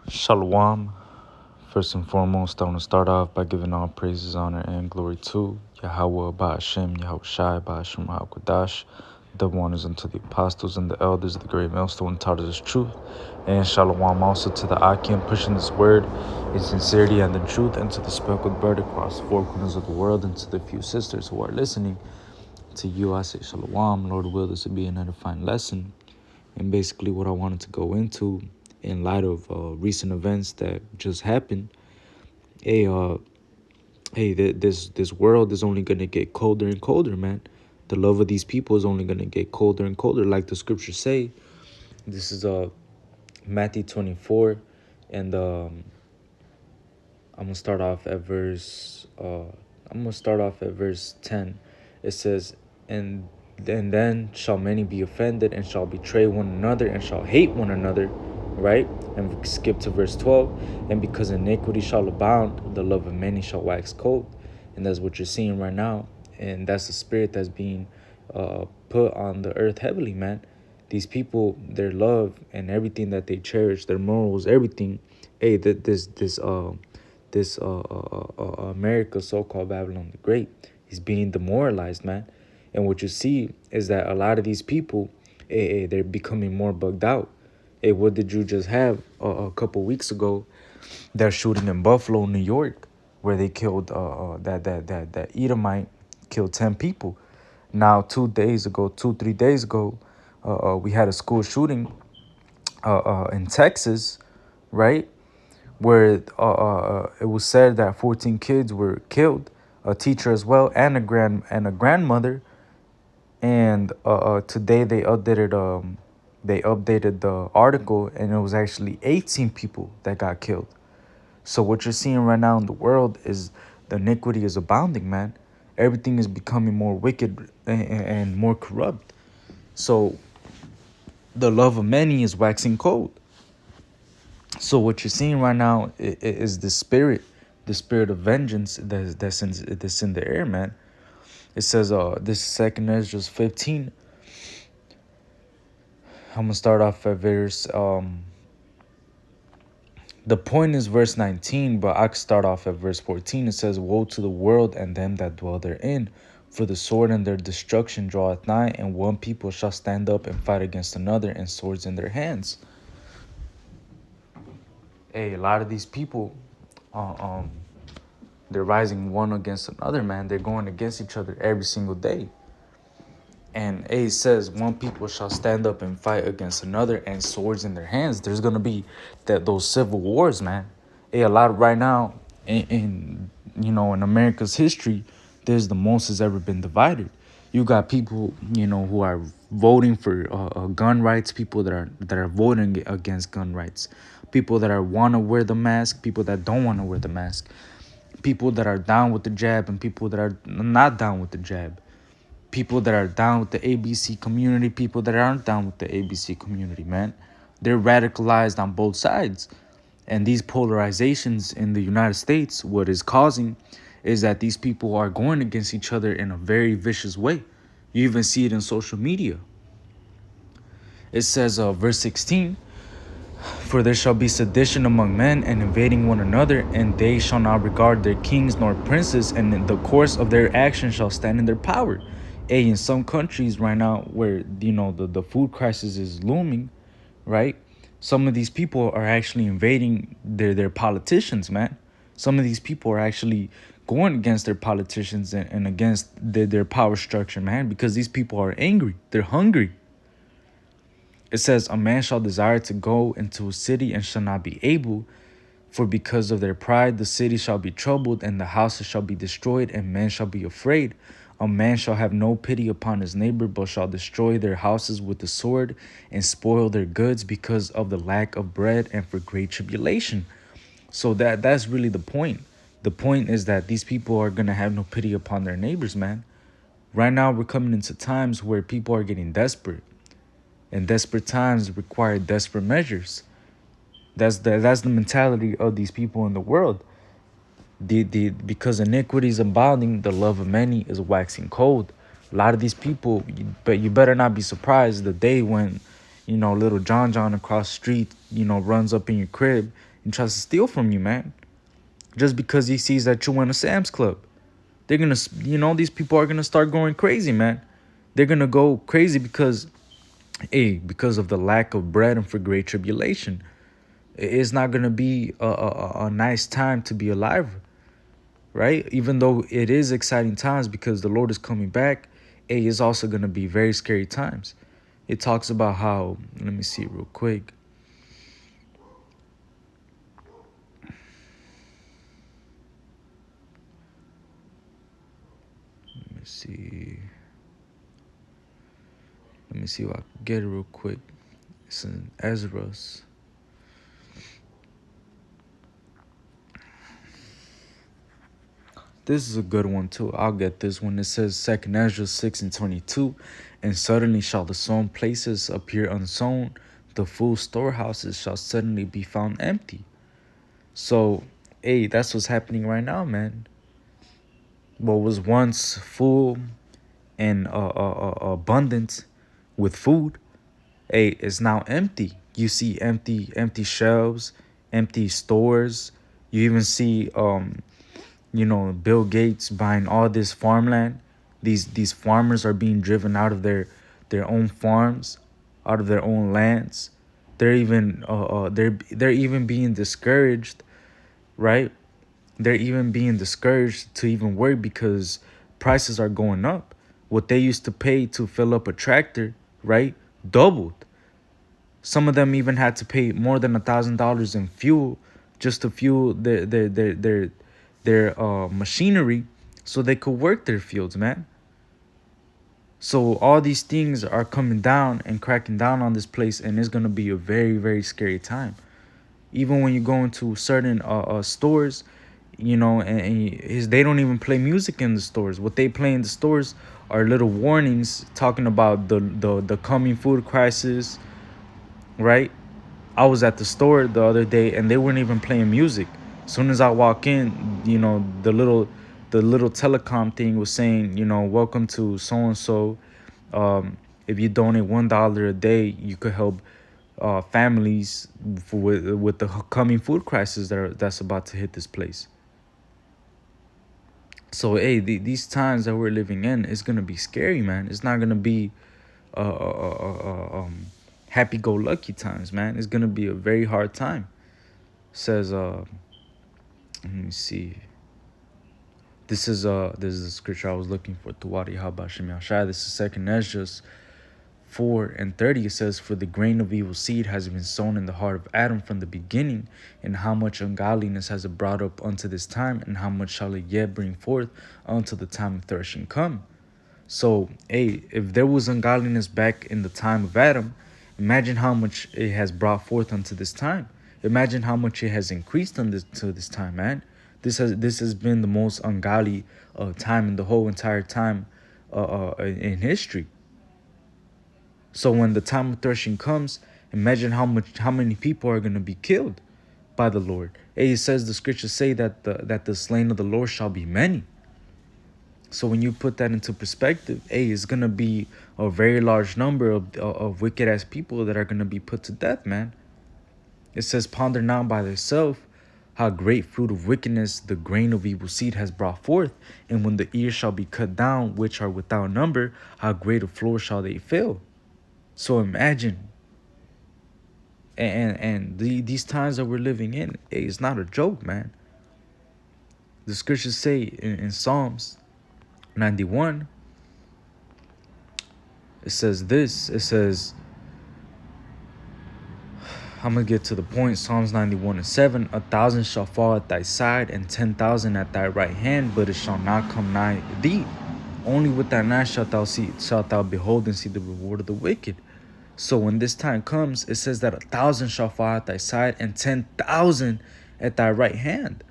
Shalom. First and foremost, I want to start off by giving all praises, honor, and glory to Yahweh, Ba'ashem, Yahweh Shai, Ba'ashem, HaKodash, the wonders unto the apostles and the elders of the great millstone taught us truth. And shalom also to the Akim pushing this word in sincerity and the truth, and to the speckled bird across the four corners of the world, and to the few sisters who are listening. To you, I say shalom. Lord will this will be an edifying lesson. And basically what I wanted to go into in light of recent events that just happened. This world is only gonna get colder and colder, man. The love of these people is only gonna get colder and colder, like the scriptures say. This is Matthew 24, and I'm gonna start off at verse 10. It says, and then shall many be offended, and shall betray one another, and shall hate one another, right? And we skip to verse 12. And because iniquity shall abound, the love of many shall wax cold. And that's what you're seeing right now. And that's the spirit that's being put on the earth heavily, man. These people, their love and everything that they cherish, their morals, everything. Hey, America, so-called Babylon the Great, is being demoralized, man. And what you see is that a lot of these people, they're becoming more bugged out. Hey, what did you just have a couple weeks ago? That shooting in Buffalo, New York, where they killed that Edomite killed 10 people. Now 3 days ago, we had a school shooting in Texas, right? Where it was said that 14 kids were killed, a teacher as well, and a grandmother. And today they updated the article, and it was actually 18 people that got killed. So what you're seeing right now in the world is the iniquity is abounding, man. Everything is becoming more wicked and more corrupt. So the love of many is waxing cold. So what you're seeing right now is the spirit of vengeance that's in the air, man. It says, this is 2 Ezra 15. I'm gonna start off at verse. The point is verse 19, but I could start off at verse 14. It says, "Woe to the world and them that dwell therein, for the sword and their destruction draweth nigh, and one people shall stand up and fight against another, and swords in their hands." Hey, a lot of these people, they're rising one against another, man. They're going against each other every single day. And it says, one people shall stand up and fight against another, and swords in their hands. There's going to be those civil wars, man. A lot right now in America's history, there's the most has ever been divided. You got people, who are voting for gun rights, people that are voting against gun rights, people that want to wear the mask, people that don't want to wear the mask, people that are down with the jab, and people that are not down with the jab, people that are down with the ABC community, people that aren't down with the ABC community, man. They're radicalized on both sides. And these polarizations in the United States, what is causing is that these people are going against each other in a very vicious way. You even see it in social media. It says, verse 16, "For there shall be sedition among men, and invading one another, and they shall not regard their kings nor princes, and in the course of their action shall stand in their power." Hey, in some countries right now where, the food crisis is looming, right? Some of these people are actually invading their politicians, man. Some of these people are actually going against their politicians and against their power structure, man, because these people are angry. They're hungry. It says, "A man shall desire to go into a city and shall not be able, for because of their pride the city shall be troubled, and the houses shall be destroyed, and men shall be afraid. A man shall have no pity upon his neighbor, but shall destroy their houses with the sword, and spoil their goods because of the lack of bread and for great tribulation." So that's really the point. The point is that these people are going to have no pity upon their neighbors, man. Right now, we're coming into times where people are getting desperate. And desperate times require desperate measures. That's the mentality of these people in the world. Because iniquity is abounding, the love of many is waxing cold. A lot of these people, but you better not be surprised the day when, little John across the street, runs up in your crib and tries to steal from you, man. Just because he sees that you went to Sam's Club. They're gonna, these people are gonna start going crazy, man. They're gonna go crazy because of the lack of bread and for great tribulation. It's not gonna be a nice time to be alive, right? Even though it is exciting times because the Lord is coming back, it is also gonna be very scary times. It talks about how, let me see real quick. Let me see. Let me see if I can get it real quick. It's in Ezra's. This is a good one too. I'll get this one. It says 2nd Ezra 6:22, and suddenly shall the sown places appear unsown, the full storehouses shall suddenly be found empty. So, hey, that's what's happening right now, man. What was once full and abundant with food, hey, is now empty. You see empty shelves, empty stores. You even see Bill Gates buying all this farmland. These farmers are being driven out of their own farms, out of their own lands. They're even being discouraged, right? They're even being discouraged to even work because prices are going up. What they used to pay to fill up a tractor, right, doubled. Some of them even had to pay more than $1,000 in fuel just to fuel their machinery so they could work their fields, man. So all these things are coming down and cracking down on this place, and it's gonna be a very, very scary time. Even when you go into certain stores, they don't even play music in the stores. What they play in the stores are little warnings talking about the coming food crisis, right? I was at the store the other day and they weren't even playing music. As soon as I walk in, the little telecom thing was saying, welcome to so and so. If you donate $1 a day, you could help families with the coming food crisis that's about to hit this place. So hey, these times that we're living in is gonna be scary, man. It's not gonna be happy-go-lucky times, man. It's gonna be a very hard time. Says let me see. This is the scripture I was looking for. Tuwari Habashim Yashai. This is 2nd Ezra 4:30. It says, "For the grain of evil seed has been sown in the heart of Adam from the beginning, and how much ungodliness has it brought up unto this time, and how much shall it yet bring forth until the time of threshing come." So, hey, if there was ungodliness back in the time of Adam, imagine how much it has brought forth unto this time. Imagine how much it has increased to this time, man. This has been the most ungodly time in the whole entire time in history. So when the time of threshing comes, imagine how many people are gonna be killed by the Lord. Hey, it says the scriptures say that the slain of the Lord shall be many. So when you put that into perspective, hey, it's gonna be a very large number of wicked ass people that are gonna be put to death, man. It says, "Ponder now by thyself how great fruit of wickedness the grain of evil seed has brought forth, and when the ears shall be cut down, which are without number, how great a floor shall they fill." So imagine, and these times that we're living in, it's not a joke, man. The scriptures say in Psalms 91, it says this. It says, I'm gonna get to the point. Psalms 91:7. 1,000 shall fall at thy side, and 10,000 at thy right hand, but it shall not come nigh thee. Only with thine eyes shalt thou behold and see the reward of the wicked. So when this time comes, it says that 1,000 shall fall at thy side, and 10,000 at thy right hand.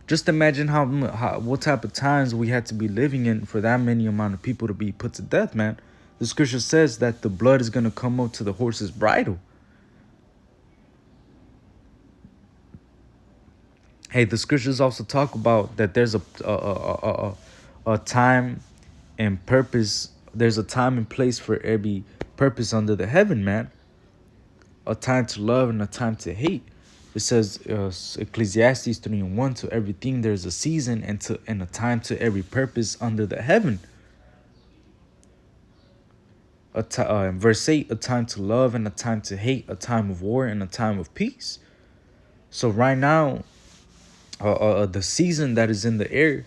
Just imagine what type of times we had to be living in for that many amount of people to be put to death, man. The scripture says that the blood is gonna come up to the horse's bridle. Hey, the scriptures also talk about that there's a time and purpose. There's a time and place for every purpose under the heaven, man. A time to love and a time to hate. It says Ecclesiastes 3:1, to everything there's a season and a time to every purpose under the heaven. Verse 8, a time to love and a time to hate, a time of war and a time of peace. So right now, the season that is in the air,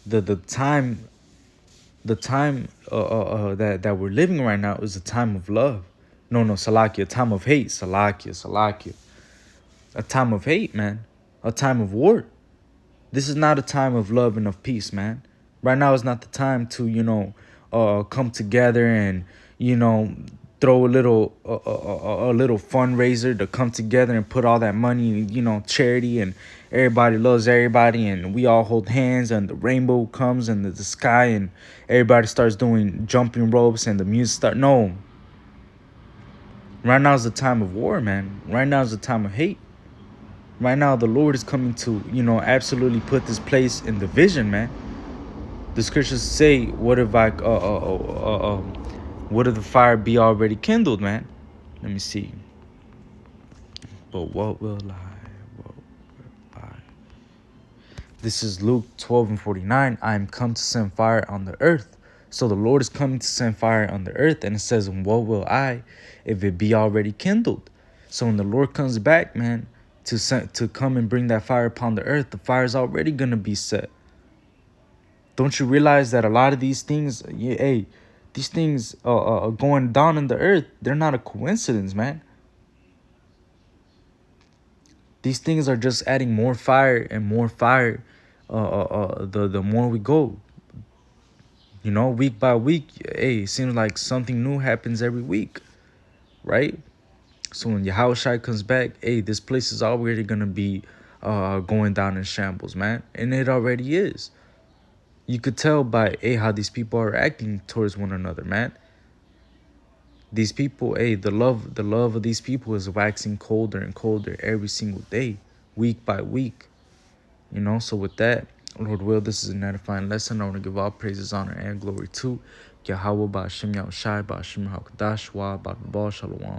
the time that we're living right now is a time of love. No, Salakia, a time of hate. Salakia. A time of hate, man. A time of war. This is not a time of love and of peace, man. Right now is not the time to, come together and, throw a little fundraiser to come together and put all that money, charity, and everybody loves everybody and we all hold hands and the rainbow comes and the sky and everybody starts doing jumping ropes and the music start. No. Right now is the time of war, man. Right now is the time of hate. Right now, the Lord is coming to, absolutely put this place in division, man. The scriptures say, what if what if the fire be already kindled, man? Let me see. But what will I? This is Luke 12:49. I am come to send fire on the earth. So the Lord is coming to send fire on the earth. And it says, what will I if it be already kindled? So when the Lord comes back, man, to come and bring that fire upon the earth, the fire is already going to be set. Don't you realize that a lot of these things, these things going down in the earth, they're not a coincidence, man. These things are just adding more fire and more fire the more we go. Week by week, it seems like something new happens every week, right? So when Yahushua comes back, this place is already going to be going down in shambles, man. And it already is. You could tell by, how these people are acting towards one another, man. These people, the love of these people is waxing colder and colder every single day, week by week. So with that, Lord will, this is an edifying lesson. I want to give all praises, honor, and glory to Yahweh, Ba'ashem Yahushai, Ba'ashem HaKadosh, Wa, Ba'al Shalom.